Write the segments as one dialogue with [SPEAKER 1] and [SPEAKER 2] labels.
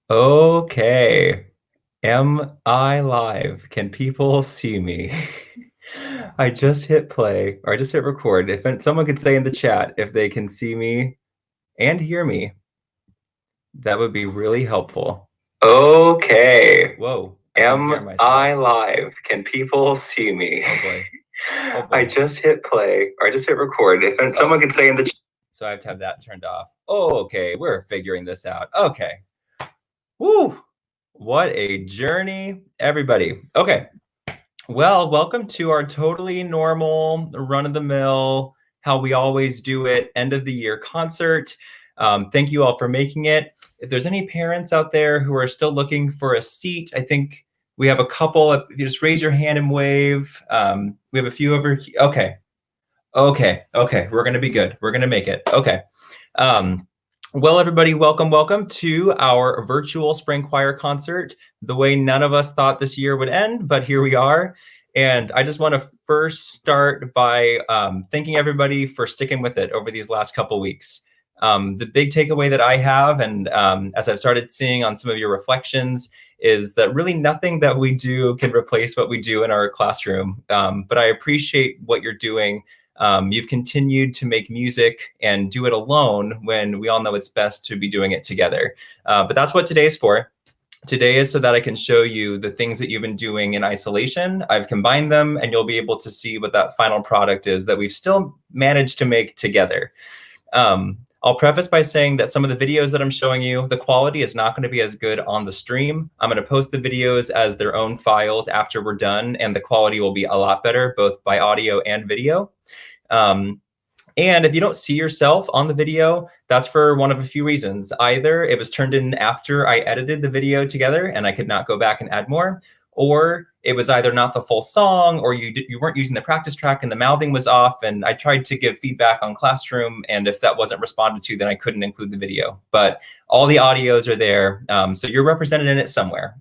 [SPEAKER 1] Okay. Am I live? Can people see me? I just hit play, or I just hit record. If someone could say in the chat if they can see me and hear me, that would be really helpful. Okay. Whoa. Am I live? Can people see me? Oh boy. Oh boy. I just hit play, or I just hit record. If someone could say in the chat. So I have to have that turned off. Oh, okay. We're figuring this out. Okay. Woo! What a journey, everybody. Okay. Well, welcome to our totally normal, run-of-the-mill, how we always do it, end of the year concert. Thank you all for making it. If there's any parents out there who are still looking for a seat, I think we have a couple. If you just raise your hand and wave. We have a few over here. Okay. We're going to be good. We're going to make it. Okay. Well, everybody, welcome to our virtual spring choir concert. The way none of us thought this year would end, but here we are. And I just want to first start by thanking everybody for sticking with it over these last couple weeks. The big takeaway that I have, and as I've started seeing on some of your reflections, is that really nothing that we do can replace what we do in our classroom. But I appreciate what you're doing. You've continued to make music and do it alone when we all know it's best to be doing it together. But that's what today's for. Today is so that I can show you the things that you've been doing in isolation. I've combined them, and you'll be able to see what that final product is that we've still managed to make together. I'll preface by saying that some of the videos that I'm showing you, the quality is not going to be as good on the stream. I'm going to post the videos as their own files after we're done, and the quality will be a lot better, both by audio and video. And if you don't see yourself on the video, that's for one of a few reasons. Either it was turned in after I edited the video together and I could not go back and add more, or it was either not the full song, or you weren't using the practice track and the mouthing was off. And I tried to give feedback on Classroom, and if that wasn't responded to, then I couldn't include the video. But all the audios are there, so you're represented in it somewhere.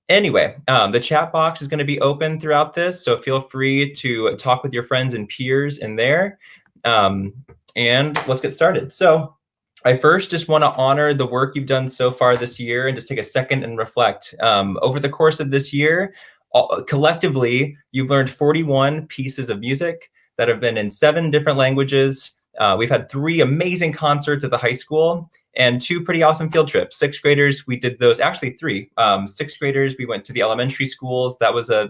[SPEAKER 1] Anyway, the chat box is going to be open throughout this, so feel free to talk with your friends and peers in there. And let's get started. So I first just want to honor the work you've done so far this year and just take a second and reflect. Over the course of this year, collectively, you've learned 41 pieces of music that have been in 7 different languages. We've had 3 amazing concerts at the high school and 2 pretty awesome field trips. 6th graders, we did those, actually 3. 6th graders, we went to the elementary schools. That was a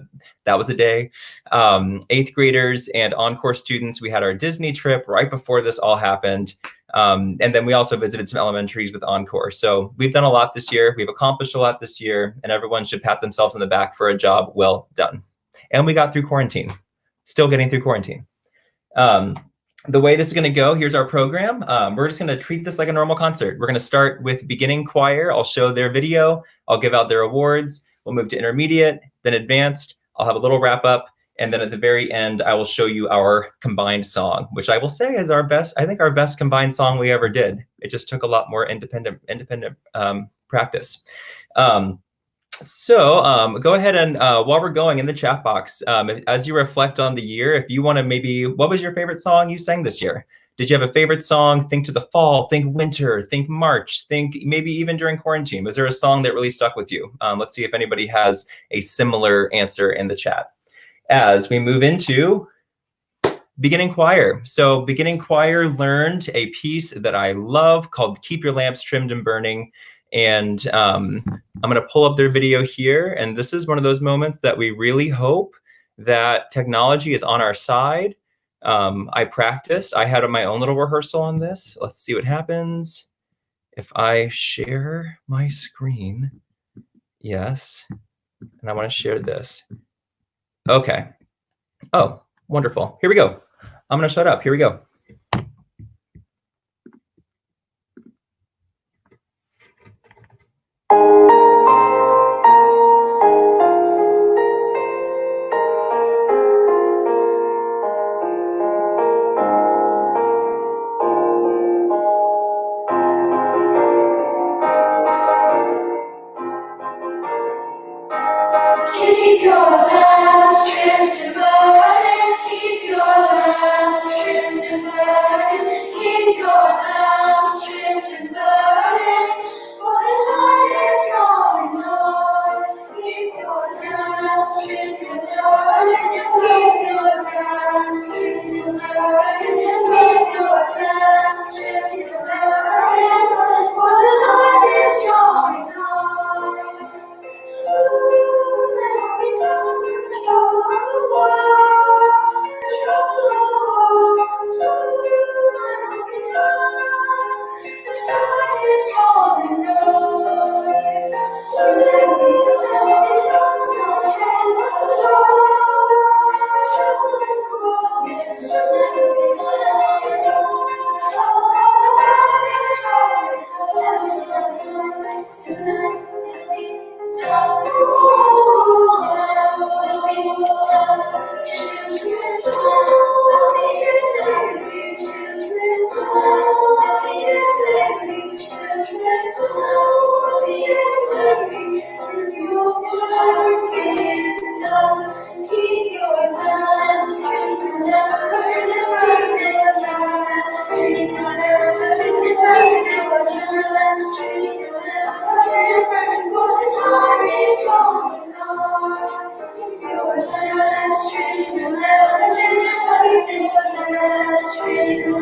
[SPEAKER 1] day. 8th graders and encore students, we had our Disney trip right before this all happened. And then we also visited some elementaries with encore. So we've done a lot this year. We've accomplished a lot this year, and everyone should pat themselves on the back for a job well done. And we got through quarantine, still getting through quarantine. The way this is going to go, here's our program. We're just going to treat this like a normal concert. We're going to start with beginning choir. I'll show their video. I'll give out their awards. We'll move to intermediate, then advanced. I'll have a little wrap up. And then at the very end, I will show you our combined song, which I will say is our best, I think our best combined song we ever did. It just took a lot more independent practice. So go ahead and while we're going in the chat box, as you reflect on the year, if you want to maybe, what was your favorite song you sang this year? Did you have a favorite song? Think to the fall, think winter, think March, think maybe even during quarantine. Was there a song that really stuck with you? Let's see if anybody has a similar answer in the chat. As we move into beginning choir. So beginning choir learned a piece that I love called Keep Your Lamps Trimmed and Burning. And I'm going to pull up their video here. And this is one of those moments that we really hope that technology is on our side. I practiced. I had my own little rehearsal on this. Let's see what happens if I share my screen. Yes. And I want to share this. Okay. Oh, wonderful. Here we go. I'm going to shut up. Here we go.
[SPEAKER 2] Keep your lamps trimmed and burning. Keep your lamps trimmed and burning. Keep your lamps trimmed and burning. For the time is drawing nigh. Soon we don't have any time, don't tread like a dog. Trouble in the world, yes, soon we don't have any time. The time is drawing nigh. Soon we don't. Keep your hands straight and never straight and never straight for the time is going on. Your hands straight and never straight and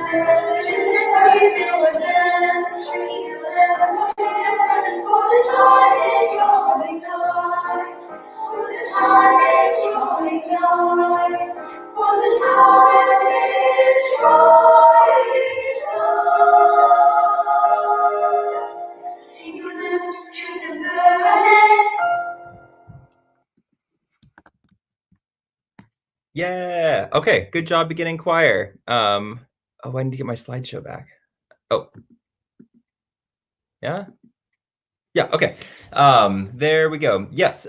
[SPEAKER 2] for the time is going on. For the time is drawing nigh. For the time is drawing nigh. Keep your lips straight and burning.
[SPEAKER 1] Yeah. Okay. Good job, beginning choir. Oh, I need to get my slideshow back. Oh. Yeah. Yeah. Okay. There we go. Yes.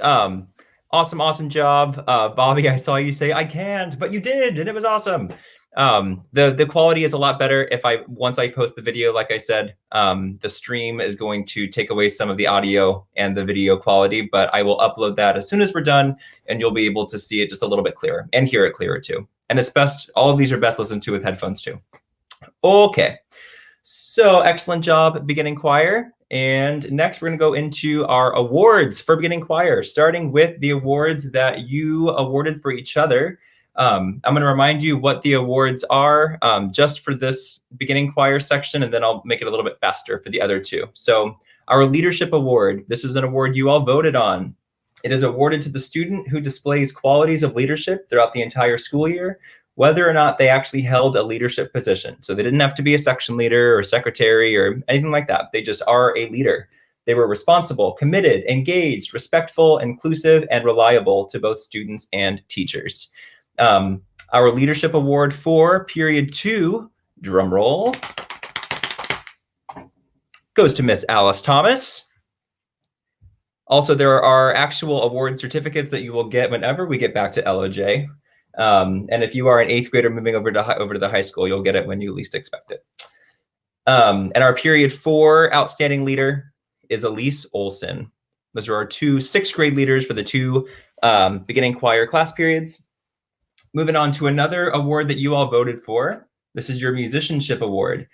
[SPEAKER 1] Awesome job, Bobby. I saw you say I can't, but you did, and it was awesome. The quality is a lot better if once I post the video. Like I said, the stream is going to take away some of the audio and the video quality, but I will upload that as soon as we're done, and you'll be able to see it just a little bit clearer and hear it clearer too. And it's best. All of these are best listened to with headphones too. Okay. So excellent job, beginning choir. And next, we're going to go into our awards for beginning choir, starting with the awards that you awarded for each other. I'm going to remind you what the awards are just for this beginning choir section, and then I'll make it a little bit faster for the other two. So our leadership award, this is an award you all voted on. It is awarded to the student who displays qualities of leadership throughout the entire school year, whether or not they actually held a leadership position. So they didn't have to be a section leader or secretary or anything like that. They just are a leader. They were responsible, committed, engaged, respectful, inclusive, and reliable to both students and teachers. Our leadership award for period 2, drum roll, goes to Miss Alice Thomas. Also, there are actual award certificates that you will get whenever we get back to LOJ. And if you are an 8th grader moving over to the high school, you'll get it when you least expect it. And our period 4 outstanding leader is Elise Olson. Those are our 2 6th grade leaders for the 2 beginning choir class periods. Moving on to another award that you all voted for. This is your musicianship award.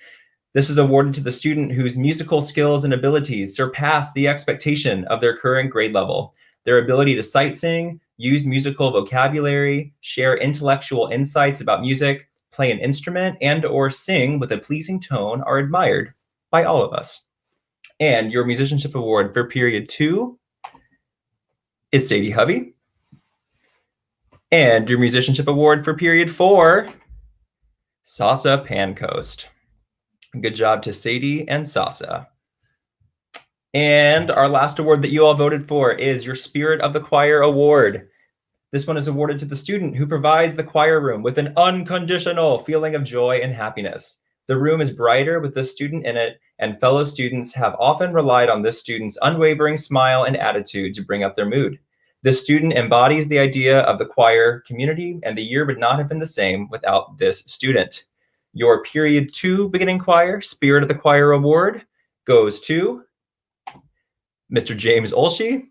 [SPEAKER 1] This is awarded to the student whose musical skills and abilities surpass the expectation of their current grade level. Their ability to sight sing, use musical vocabulary, share intellectual insights about music, play an instrument, and/or sing with a pleasing tone are admired by all of us. And your musicianship award for period 2 is Sadie Hovey. And your musicianship award for period 4, Sasa Pancoast. Good job to Sadie and Sasa. And our last award that you all voted for is your Spirit of the Choir Award. This one is awarded to the student who provides the choir room with an unconditional feeling of joy and happiness. The room is brighter with this student in it, and fellow students have often relied on this student's unwavering smile and attitude to bring up their mood. This student embodies the idea of the choir community, and the year would not have been the same without this student. Your period 2 beginning choir Spirit of the Choir Award goes to Mr. James Olshey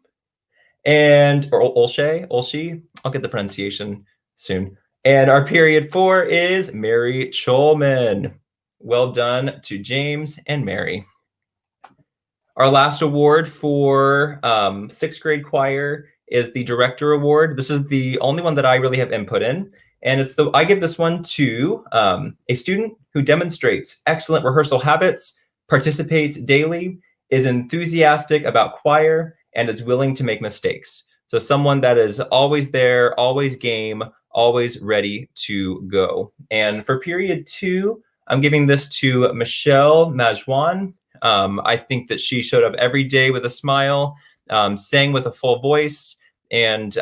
[SPEAKER 1] or Olshey. I'll get the pronunciation soon. And our period 4 is Mary Cholman. Well done to James and Mary. Our last award for 6th grade choir is the Director Award. This is the only one that I really have input in. And I give this one to a student who demonstrates excellent rehearsal habits, participates daily, is enthusiastic about choir, and is willing to make mistakes. So someone that is always there, always game, always ready to go. And for period 2, I'm giving this to Michelle Majwan, I think that she showed up every day with a smile, sang with a full voice, and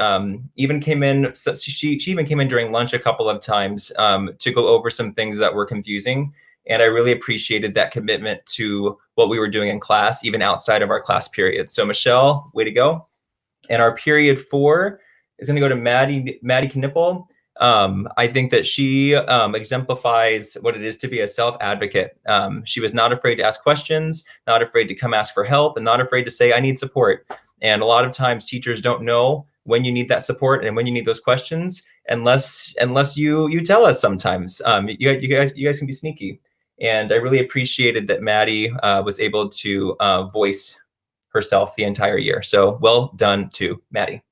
[SPEAKER 1] even came in. So she even came in during lunch a couple of times to go over some things that were confusing. And I really appreciated that commitment to what we were doing in class, even outside of our class period. So Michelle, way to go. And our period 4 is going to go to Maddie Knipple. I think that she exemplifies what it is to be a self-advocate. She was not afraid to ask questions, not afraid to come ask for help, and not afraid to say, I need support. And a lot of times teachers don't know when you need that support and when you need those questions, unless you tell us sometimes. You guys can be sneaky. And I really appreciated that Maddie was able to voice herself the entire year. So well done to Maddie.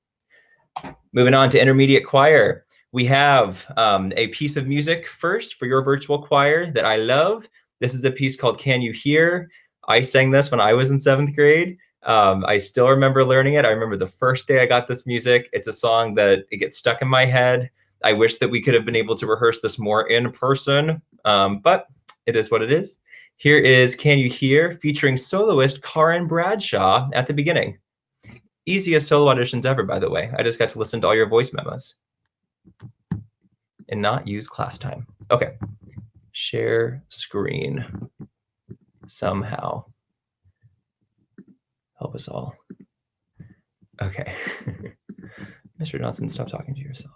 [SPEAKER 1] Moving on to intermediate choir. We have a piece of music first for your virtual choir that I love. This is a piece called Can You Hear? I sang this when I was in 7th grade. I still remember learning it. I remember the first day I got this music. It's a song that it gets stuck in my head. I wish that we could have been able to rehearse this more in person, but it is what it is. Here is Can You Hear? Featuring soloist Karen Bradshaw at the beginning. Easiest solo auditions ever, by the way. I just got to listen to all your voice memos and not use class time. Okay. Share screen somehow. Help us all. Okay. Mr. Johnson, stop talking to yourself.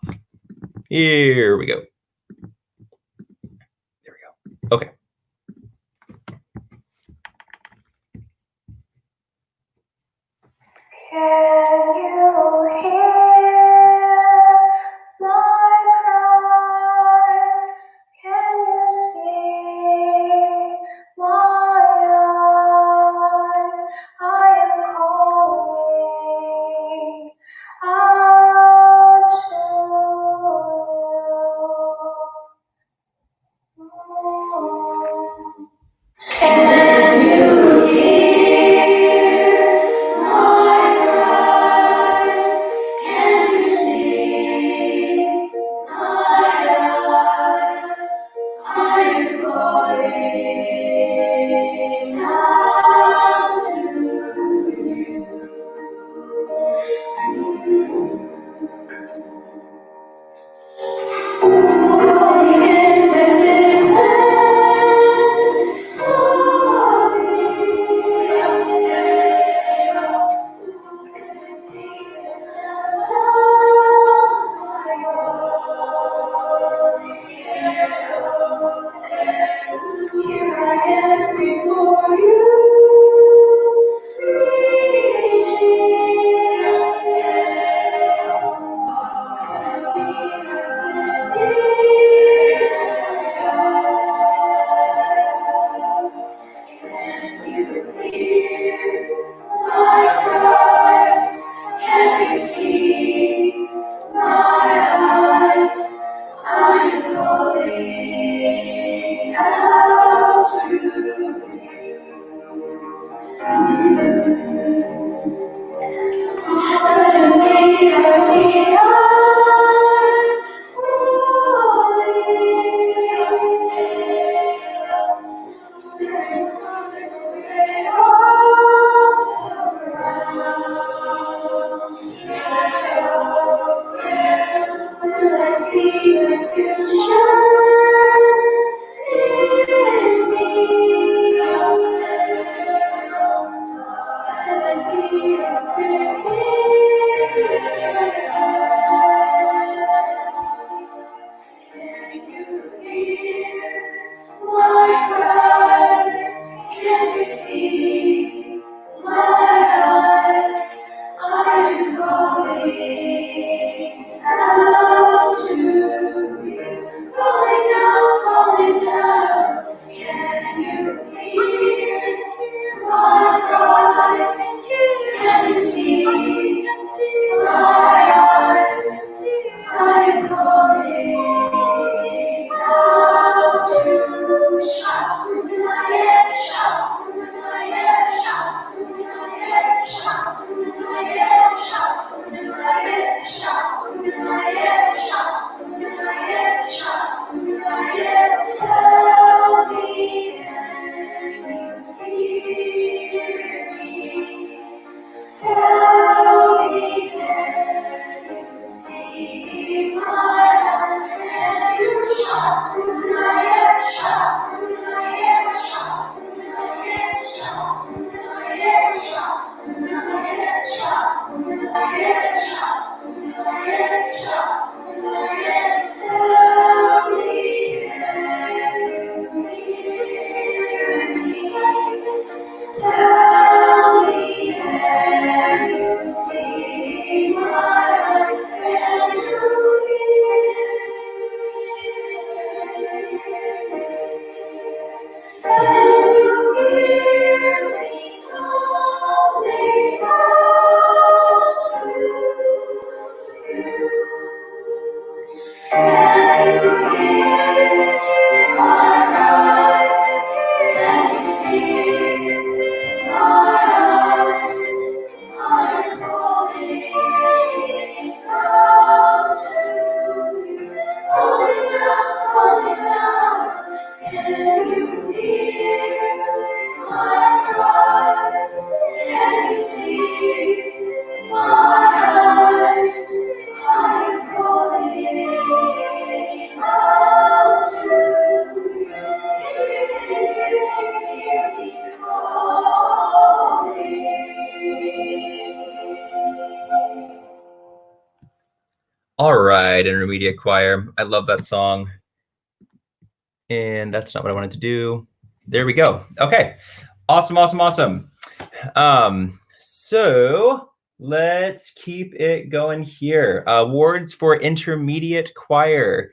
[SPEAKER 1] Here we go. There we go. Okay.
[SPEAKER 2] Can you hear my cries? Can you see my eyes? I am calling out to you. Can you hear my cries?
[SPEAKER 1] All right, intermediate choir. I love that song. And that's not what I wanted to do. There we go. Okay. Awesome, awesome, awesome. So let's keep it going here. Awards for intermediate choir.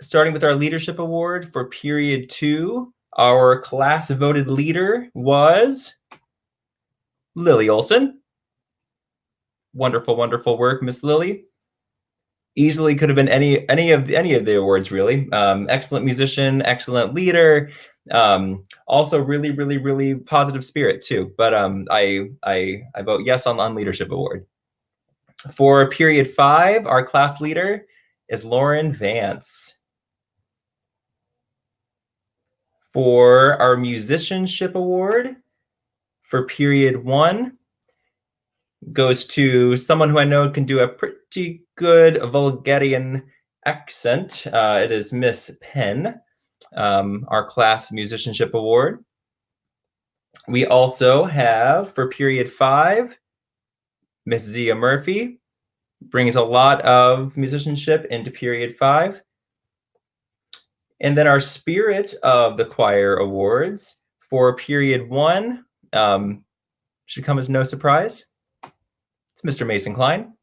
[SPEAKER 1] Starting with our leadership award for period 2, our class voted leader was Lily Olson. Wonderful, wonderful work, Miss Lily. Easily could have been any of the awards, really. Excellent musician, excellent leader. Also really, really, really positive spirit too. But I vote yes on leadership award. For period 5, our class leader is Lauren Vance. For our musicianship award for period 1 goes to someone who I know can do a pretty good Bulgarian accent. It is Miss Penn, our class musicianship award. We also have for period 5, Miss Zia Murphy, brings a lot of musicianship into period 5. And then our Spirit of the Choir awards for period 1 should come as no surprise. It's Mr. Mason Klein.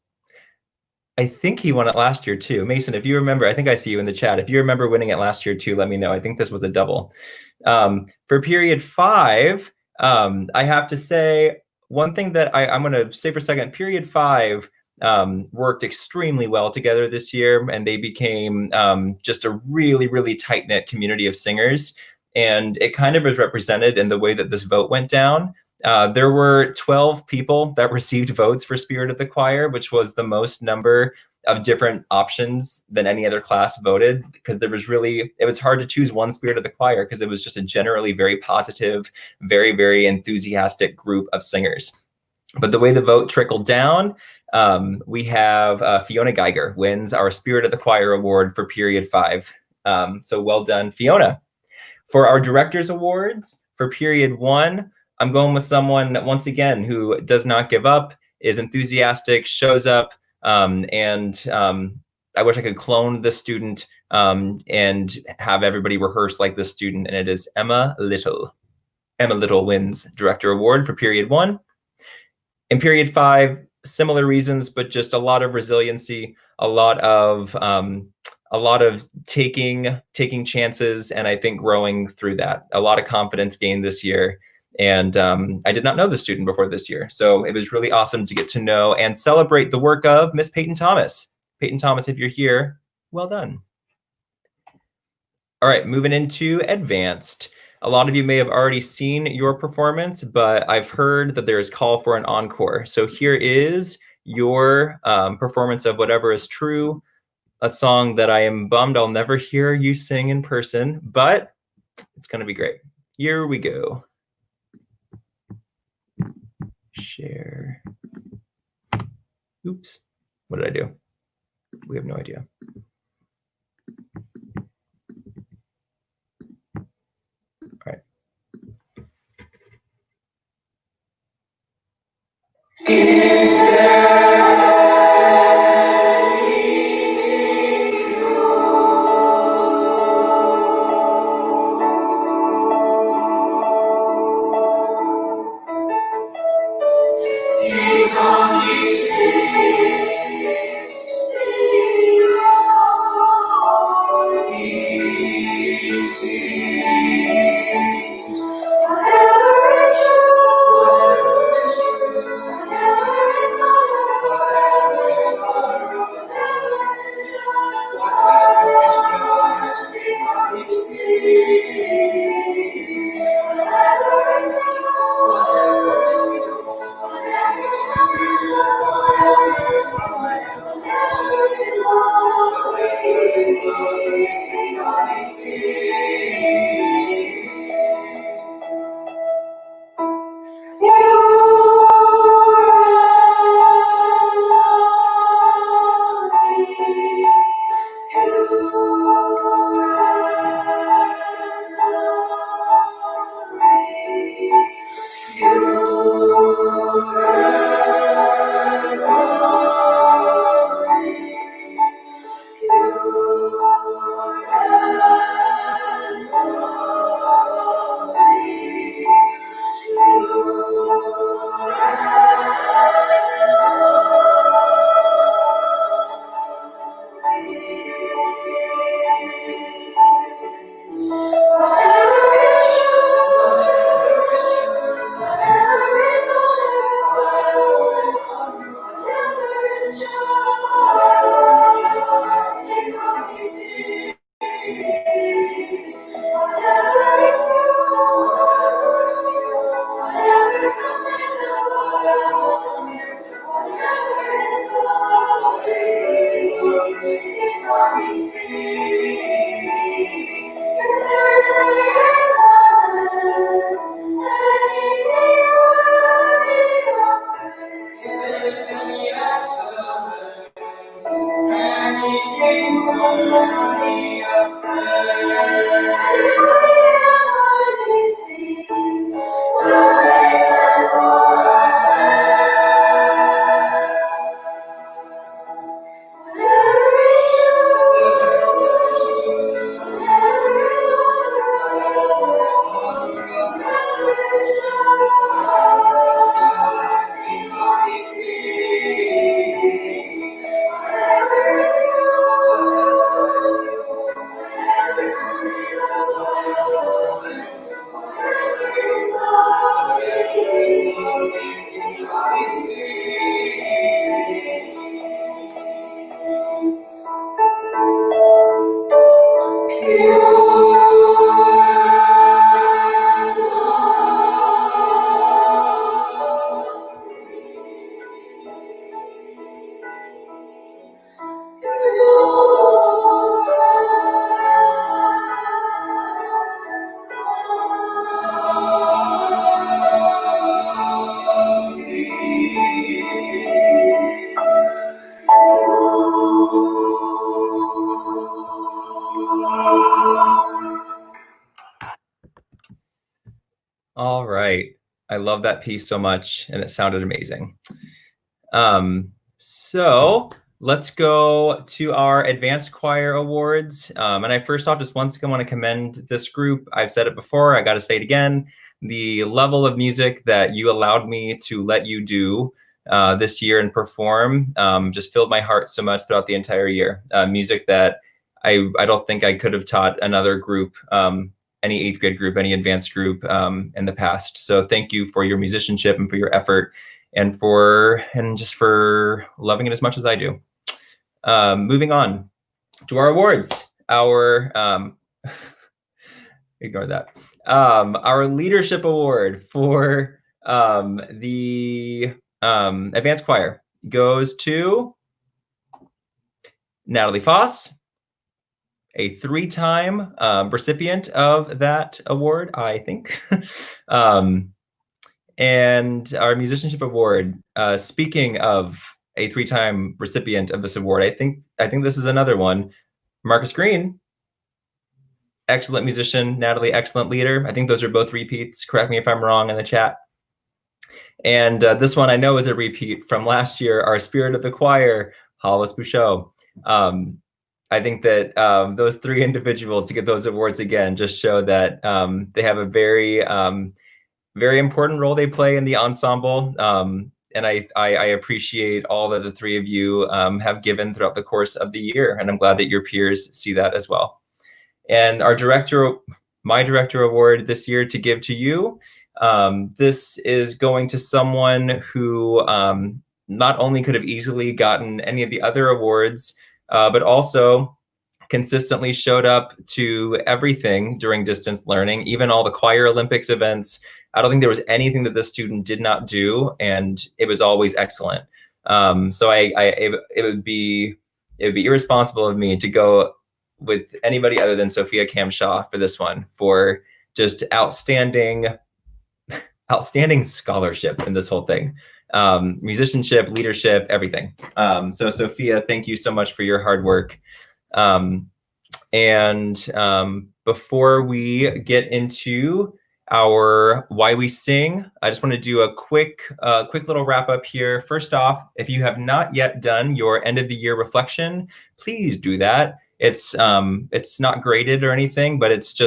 [SPEAKER 1] I think he won it last year too. Mason, if you remember, I think I see you in the chat. If you remember winning it last year too, let me know. I think this was a double. For period 5, I have to say one thing that I'm going to say for a second. Period 5 worked extremely well together this year, and they became just a really, really tight-knit community of singers. And it kind of is represented in the way that this vote went down. There were 12 people that received votes for Spirit of the Choir, which was the most number of different options than any other class voted, because it was hard to choose one Spirit of the Choir because it was just a generally very positive, very, very enthusiastic group of singers. But the way the vote trickled down, we have Fiona Geiger wins our Spirit of the Choir award for period 5. So well done, Fiona. For our directors awards for period 1, I'm going with someone, once again, who does not give up, is enthusiastic, shows up, and I wish I could clone the student and have everybody rehearse like this student, and it is Emma Little. Emma Little wins Director Award for period 1. In period 5, similar reasons, but just a lot of resiliency, a lot of taking chances, and I think growing through that. A lot of confidence gained this year. And I did not know the student before this year. So it was really awesome to get to know and celebrate the work of Miss Peyton Thomas. Peyton Thomas, if you're here, well done. All right, moving into advanced. A lot of you may have already seen your performance, but I've heard that there is call for an encore. So here is your performance of Whatever Is True, a song that I am bummed I'll never hear you sing in person, but it's going to be great. Here we go. Share. Oops. What did I do? We have no idea. All right. Is there right. I love that piece so much, and it sounded amazing. So let's go to our Advanced Choir Awards. And I first off just once again want to commend this group. I've said it before, I got to say it again. The level of music that you allowed me to let you do this year and perform just filled my heart so much throughout the entire year. Music that I don't think I could have taught another group, any eighth grade group, any advanced group in the past. So thank you for your musicianship and for your effort and just for loving it as much as I do. Moving on to our awards. Ignore that. Our leadership award for the advanced choir goes to Natalie Foss, a 3-time recipient of that award, I think. And our musicianship award, speaking of a 3-time recipient of this award, I think this is another one. Marcus Green, excellent musician. Natalie, excellent leader. I think those are both repeats. Correct me if I'm wrong in the chat. And this one I know is a repeat from last year, our Spirit of the Choir, Hollis Bouchot. I think that those 3 individuals to get those awards again just show that they have a very important role they play in the ensemble. And I appreciate all that the 3 of you have given throughout the course of the year. And I'm glad that your peers see that as well. And my director award this year to give to you, this is going to someone who not only could have easily gotten any of the other awards, but also consistently showed up to everything during distance learning, even all the choir Olympics events. I don't think there was anything that this student did not do, and it was always excellent. So it would be irresponsible of me to go with anybody other than Sophia Camshaw for this one, for just outstanding scholarship in this whole thing. Musicianship, leadership, everything. So Sophia, thank you so much for your hard work. Before we get into our Why We Sing, I just want to do a quick little wrap up here. First off, if you have not yet done your end of the year reflection, please do that. It's not graded or anything, but it's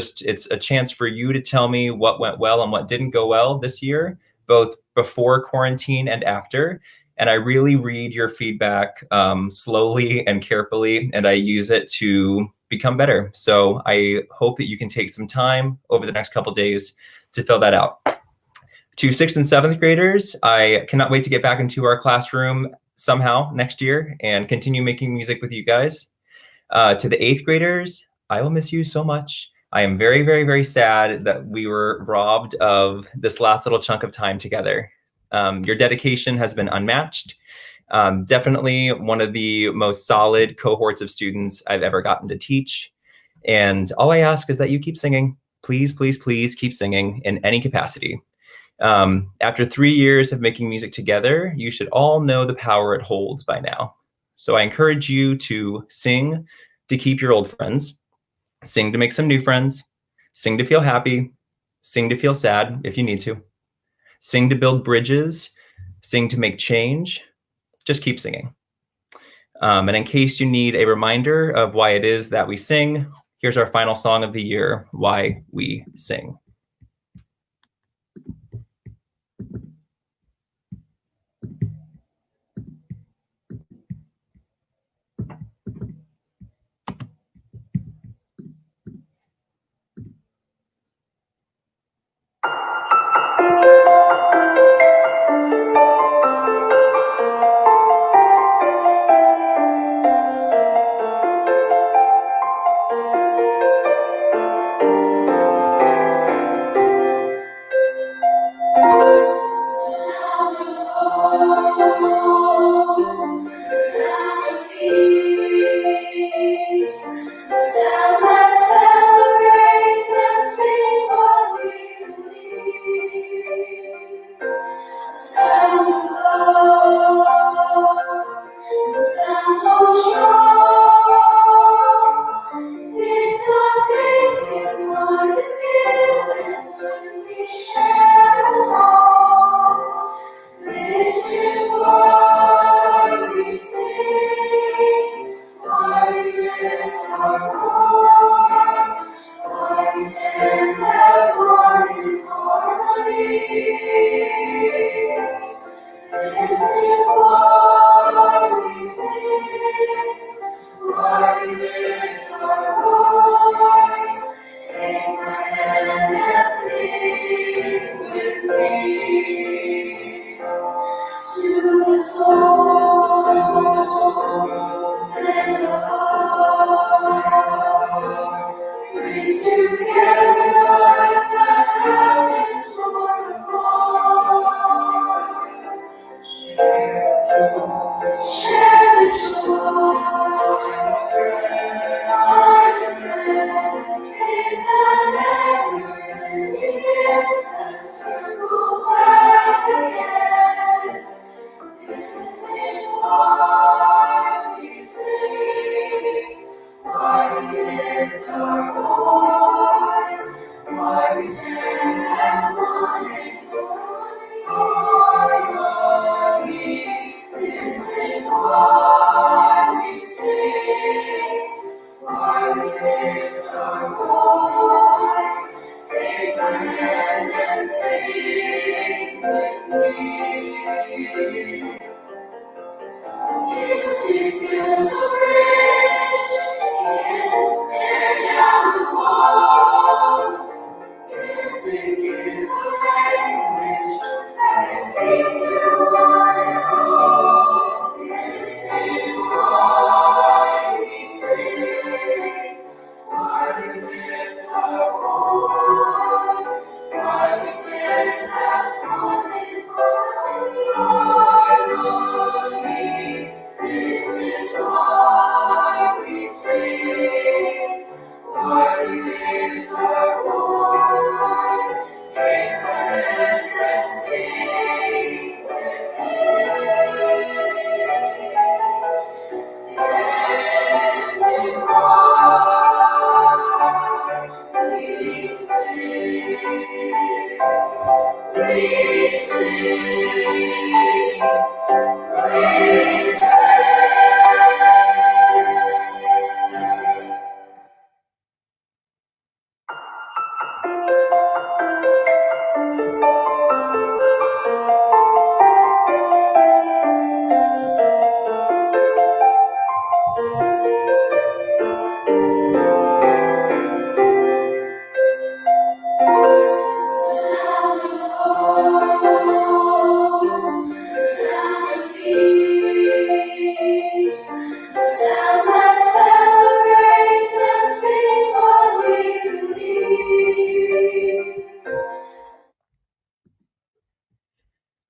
[SPEAKER 1] a chance for you to tell me what went well and what didn't go well this year, both before quarantine and after. And I really read your feedback slowly and carefully, and I use it to become better. So I hope that you can take some time over the next couple days to fill that out. To 6th and 7th graders, I cannot wait to get back into our classroom somehow next year and continue making music with you guys. To the 8th graders, I will miss you so much. I am very, very, very sad that we were robbed of this last little chunk of time together. Your dedication has been unmatched. Definitely one of the most solid cohorts of students I've ever gotten to teach. And all I ask is that you keep singing. Please, please, please keep singing in any capacity. After 3 years of making music together, you should all know the power it holds by now. So I encourage you to sing to keep your old friends, sing to make some new friends, sing to feel happy, sing to feel sad if you need to, sing to build bridges, sing to make change. Just keep singing. And in case you need a reminder of why it is that we sing, here's our final song of the year, Why We Sing.
[SPEAKER 2] again. This is why we sing, why we lift our voice, why we stand as one in harmony. This is why we sing, why we lift our voice. Take my hand and sing with me. Music feels so rich, it can tear down the wall. Music is the language that I speak to one and all. This is why we sing, why we lift our voice, why we stand as one in harmony. This is why we sing, why we lift our voice. Take my hand and sing with me. This is why we sing. We sing. We sing. Sound of hope, sound of peace, sound that celebrates and speaks what we believe.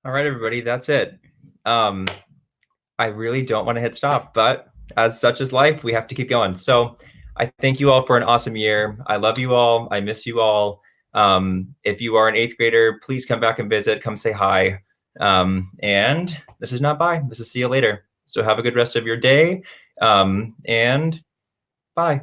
[SPEAKER 1] All right, everybody, that's it. I really don't want to hit stop, but as such is life, we have to keep going. So I thank you all for an awesome year. I love you all. I miss you all. If you are an 8th grader, please come back and visit. Come say hi. And this is not bye. This is see you later. So have a good rest of your day. And bye.